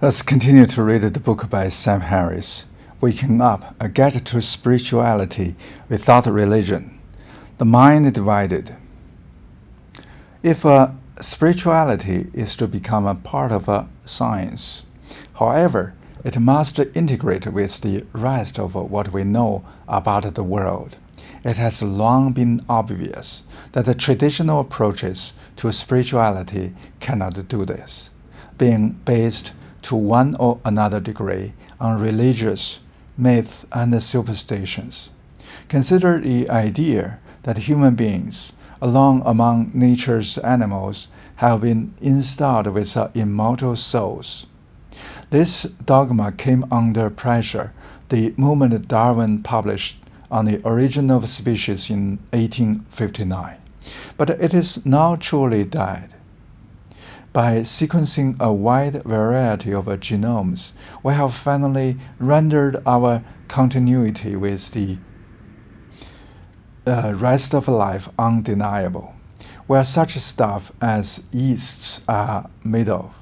Let's continue to read the book by Sam Harris, Waking Up, A Guide to Spirituality Without Religion, The Mind Divided. If spirituality is to become a part of a science, however, it must integrate with the rest of what we know about the world. It has long been obvious that the traditional approaches to spirituality cannot do this, being based to one or another degree on religious myth and superstitions. Consider the idea that human beings, alone among nature's animals, have been endowed with immortal souls. This dogma came under pressure the moment Darwin published on the origin of species in 1859, but it is now truly dead. By sequencing a wide variety of genomes, we have finally rendered our continuity with the rest of life undeniable, where such stuff as yeasts are made of.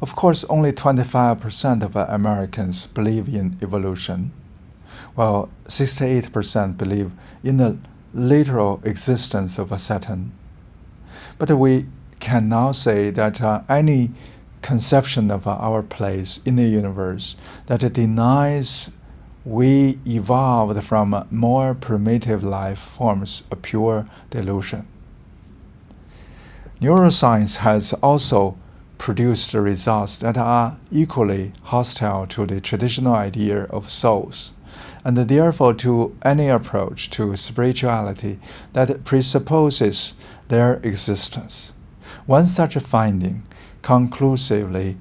Of course, only 25% of Americans believe in evolution, while 68% believe in the literal existence of Saturn. But we can now say that any conception of our place in the universe that denies we evolved from more primitive life forms a pure delusion. Neuroscience has also produced results that are equally hostile to the traditional idea of souls, and therefore to any approach to spirituality that presupposes their existence. One such finding, conclusively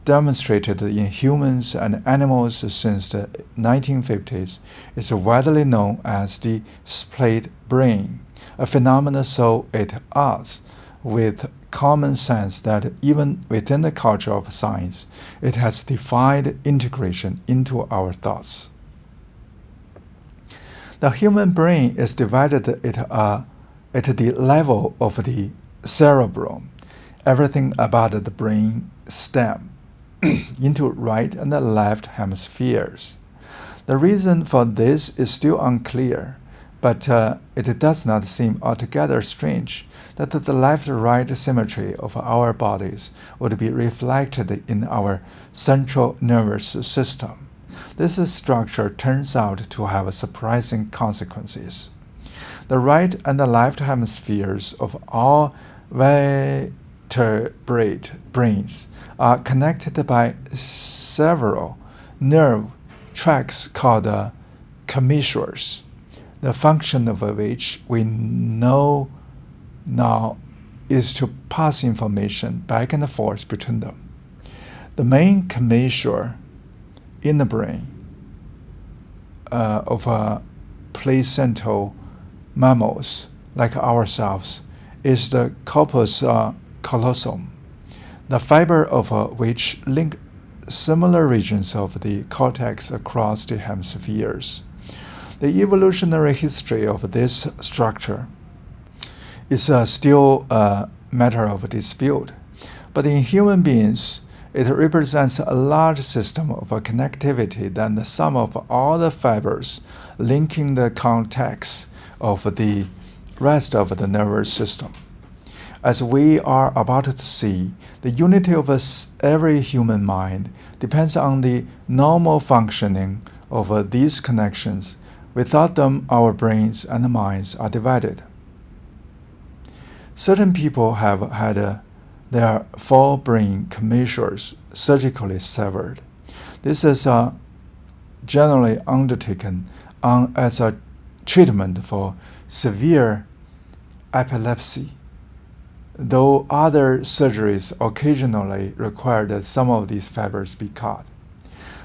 demonstrated in humans and animals since the 1950s, is widely known as the split brain, a phenomenon so at odds with common sense that even within the culture of science, it has defied integration into our thoughts. The human brain is divided at the level of the cerebrum, everything about the brain stem, into right and left hemispheres. The reason for this is still unclear, but it does not seem altogether strange that the left-right symmetry of our bodies would be reflected in our central nervous system. This structure turns out to have surprising consequences. The right and the left hemispheres of all vertebrate brains are connected by several nerve tracts called commissures, the function of which we know now is to pass information back and forth between them. The main commissure in the brain of placental mammals like ourselves is the corpus callosum, the fiber of which link similar regions of the cortex across the hemispheres. The evolutionary history of this structure is still a matter of dispute, but in human beings, it represents a large system of connectivity than the sum of all the fibers linking the cortex of the rest of the nervous system. As we are about to see, the unity of every human mind depends on the normal functioning of these connections. Without them, our brains and minds are divided. Certain people have had their forebrain commissures surgically severed. This is generally undertaken as a treatment for severe epilepsy, though other surgeries occasionally require that some of these fibers be cut.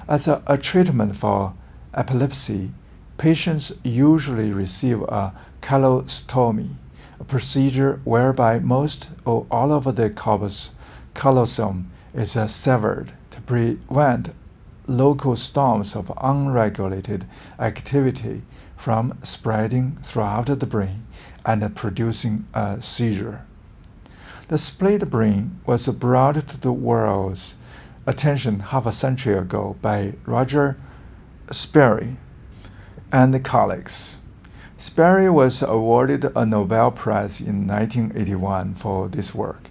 As a treatment for epilepsy, patients usually receive a calostomy, a procedure whereby most or all of the corpus callosum is severed to prevent local storms of unregulated activity from spreading throughout the brain and producing a seizure. The split brain was brought to the world attention half a century ago by Roger Sperry and colleagues. Sperry was awarded a Nobel Prize in 1981 for this work,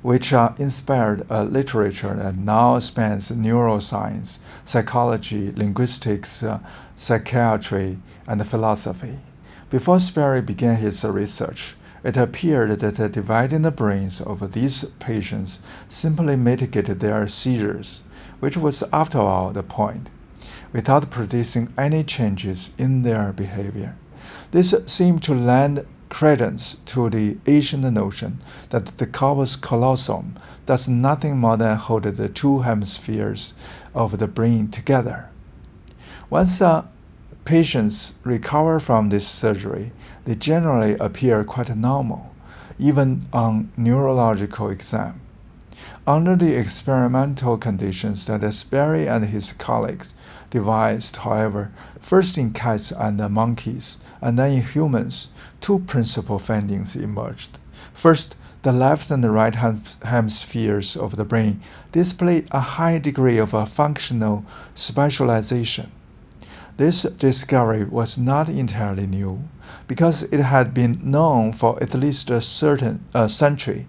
which inspired a literature that now spans neuroscience, psychology, linguistics, psychiatry, and philosophy. Before Sperry began his research, it appeared that dividing the brains of these patients simply mitigated their seizures, which was, after all, the point, without producing any changes in their behavior. This seemed to lend credence to the ancient notion that the corpus callosum does nothing more than hold the two hemispheres of the brain together. Once patients recover from this surgery, they generally appear quite normal, even on neurological exam. Under the experimental conditions that Sperry and his colleagues devised, however, first in cats and monkeys, and then in humans, two principal findings emerged. First, the left and the right hemispheres of the brain display a high degree of functional specialization. This discovery was not entirely new, because it had been known for at least a century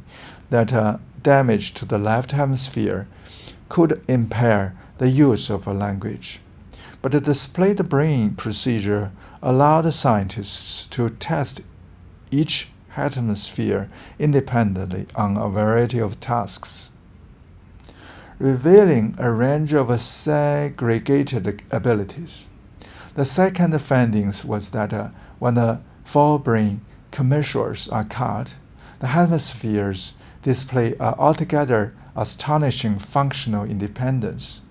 that damage to the left hemisphere could impair the use of a language. But the split brain procedure allowed scientists to test each hemisphere independently on a variety of tasks, revealing a range of segregated abilities. The second finding was that when the forebrain commissures are cut, the hemispheres display altogether astonishing functional independence,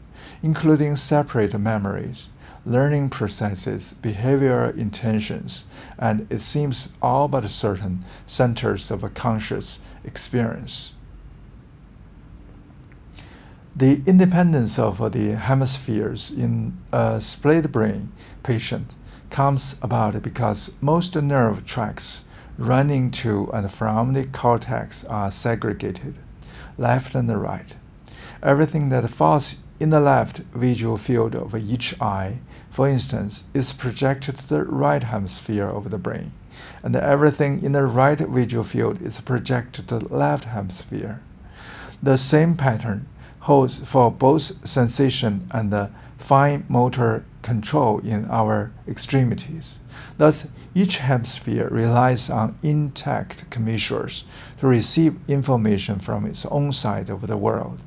including separate memories, learning processes, behavioral intentions, and it seems all but certain centers of a conscious experience. The independence of the hemispheres in a split brain patient comes about because most nerve tracts running to and from the cortex are segregated, left and right. Everything that falls in the left visual field of each eye, for instance, is projected to the right hemisphere of the brain, and everything in the right visual field is projected to the left hemisphere. The same pattern holds for both sensation and fine motor control in our extremities. Thus, each hemisphere relies on intact commissures to receive information from its own side of the world,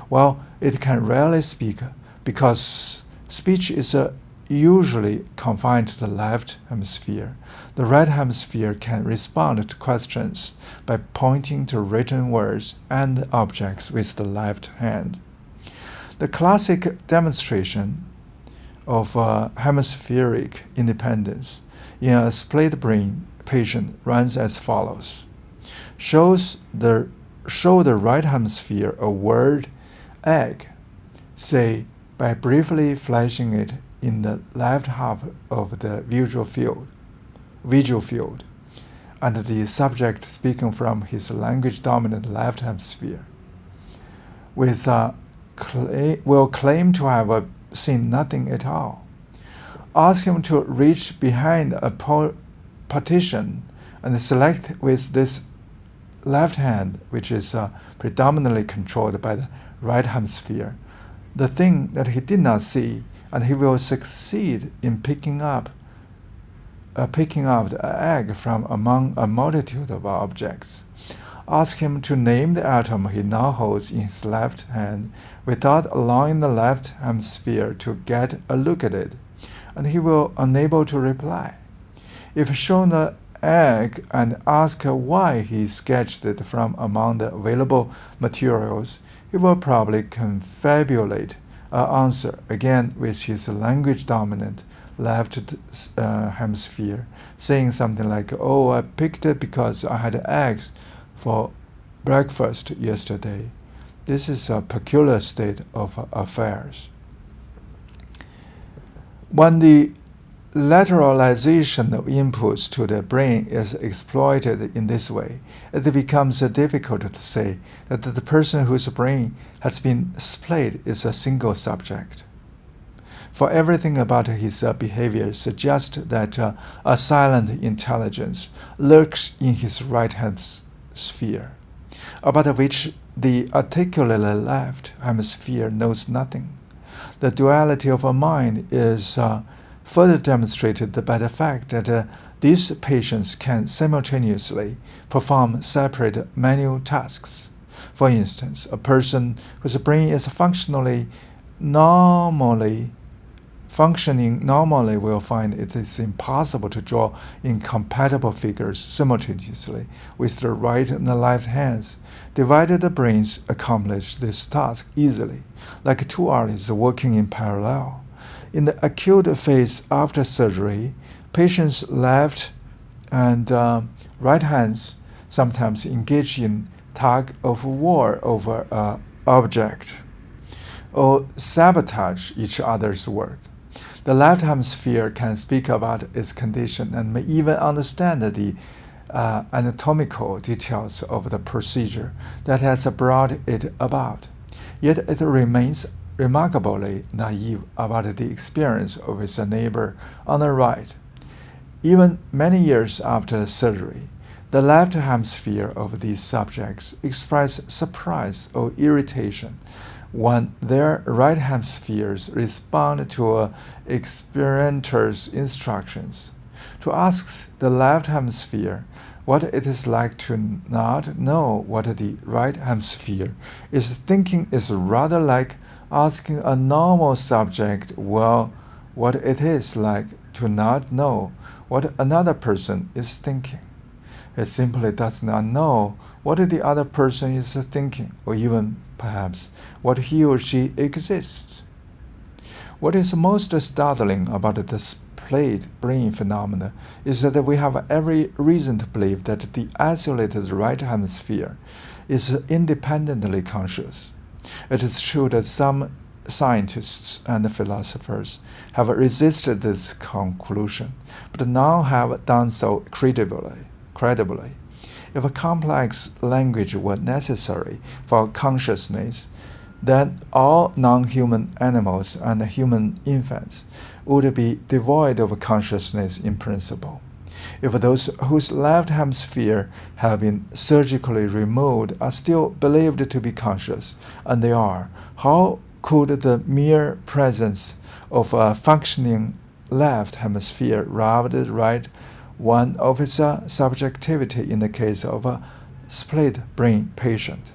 while it can rarely speak because speech is usually confined to the left hemisphere. The right hemisphere can respond to questions by pointing to written words and objects with the left hand. The classic demonstration of hemispheric independence in a split brain patient runs as follows. Show the right hemisphere a word egg, say by briefly flashing it in the left half of the visual field, and the subject speaking from his language-dominant left hemisphere will claim to have seen nothing at all. Ask him to reach behind a partition and select with this left hand, which is predominantly controlled by the right hemisphere, the thing that he did not see, and he will succeed in picking up the egg from among a multitude of objects. Ask him to name the atom he now holds in his left hand without allowing the left hemisphere to get a look at it, and he will unable to reply. If shown the egg and ask why he sketched it from among the available materials, he will probably confabulate an answer, again with his language-dominant left hemisphere, saying something like, "Oh, I picked it because I had eggs for breakfast yesterday." This is a peculiar state of affairs. When the lateralization of inputs to the brain is exploited in this way, it becomes difficult to say that the person whose brain has been split is a single subject. For everything about his behavior suggests that a silent intelligence lurks in his right hemisphere, about which the articulately left hemisphere knows nothing. The duality of a mind is further demonstrated by the fact that these patients can simultaneously perform separate manual tasks. For instance, a person whose brain is functioning normally will find it is impossible to draw incompatible figures simultaneously with the right and the left hands. Divided brains accomplish this task easily, like two artists working in parallel. In the acute phase after surgery, patients' left and right hands sometimes engage in tug of war over an object or sabotage each other's work. The left hemisphere can speak about its condition and may even understand the anatomical details of the procedure that has brought it about. Yet it remains remarkably naive about the experience of its neighbor on the right. Even many years after surgery, the left hemisphere of these subjects express surprise or irritation when their right hemispheres respond to an experimenter's instructions. To ask the left hemisphere what it is like to not know what the right hemisphere is thinking is rather like asking a normal subject, well, what it is like to not know what another person is thinking. It simply does not know what the other person is thinking, or even perhaps what he or she exists. What is most startling about the split brain phenomena is that we have every reason to believe that the isolated right hemisphere is independently conscious. It is true that some scientists and philosophers have resisted this conclusion, but none have done so credibly. If a complex language were necessary for consciousness, then all non-human animals and human infants would be devoid of consciousness in principle. If those whose left hemisphere have been surgically removed are still believed to be conscious, and they are, how could the mere presence of a functioning left hemisphere rob the right one of its subjectivity in the case of a split brain patient?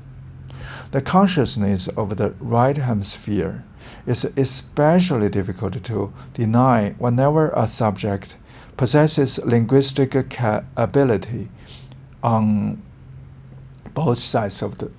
The consciousness of the right hemisphere is especially difficult to deny whenever a subject possesses linguistic ability on both sides of the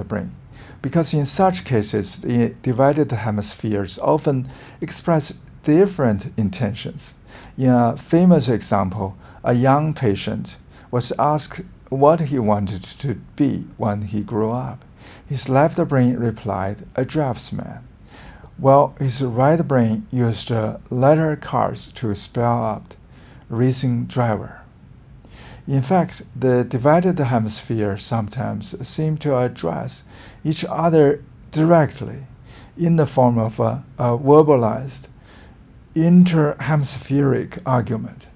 brain, because in such cases the divided hemispheres often express different intentions. In a famous example, a young patient was asked what he wanted to be when he grew up. His left brain replied, a draftsman, while his right brain used letter cards to spell out racing driver. In fact, the divided hemisphere sometimes seem to address each other directly in the form of a verbalized interhemispheric argument.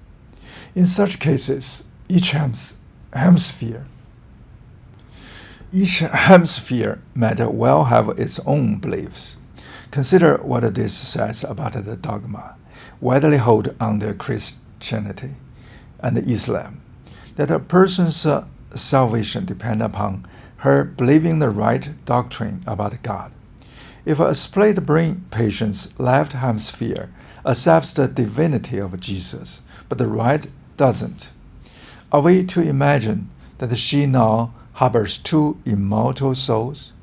In such cases, each hemisphere might well have its own beliefs. Consider what this says about the dogma widely held under Christianity and Islam, that a person's salvation depends upon her believing the right doctrine about God. If a split brain patient's left hemisphere accepts the divinity of Jesus, but the right doesn't, are we to imagine that she now harbors two immortal souls,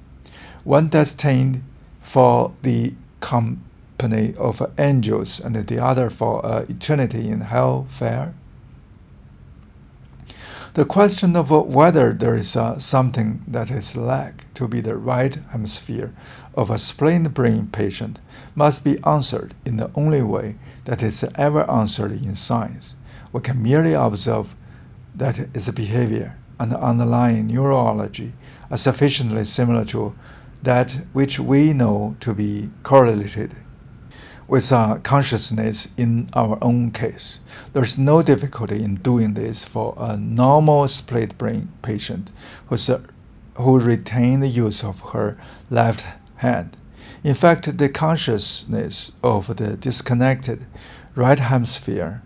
one destined for the company of angels and the other for eternity in hellfire? The question of whether there is something that is lack to be the right hemisphere of a split brain patient must be answered in the only way that is ever answered in science. We can merely observe that its behavior and underlying neurology are sufficiently similar to that which we know to be correlated with consciousness in our own case. There is no difficulty in doing this for a normal split brain patient who retains the use of her left hand. In fact, the consciousness of the disconnected right hemisphere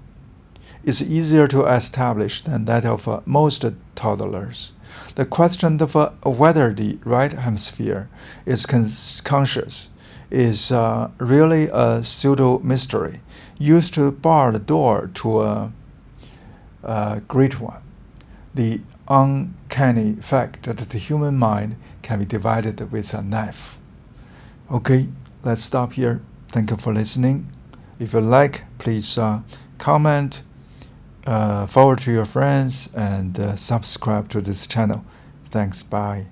is easier to establish than that of most toddlers. The question of whether the right hemisphere is conscious is really a pseudo-mystery used to bar the door to a great one, the uncanny fact that the human mind can be divided with a knife. Okay, let's stop here. Thank you for listening. If you like, please comment, forward to your friends, and subscribe to this channel. Thanks, bye.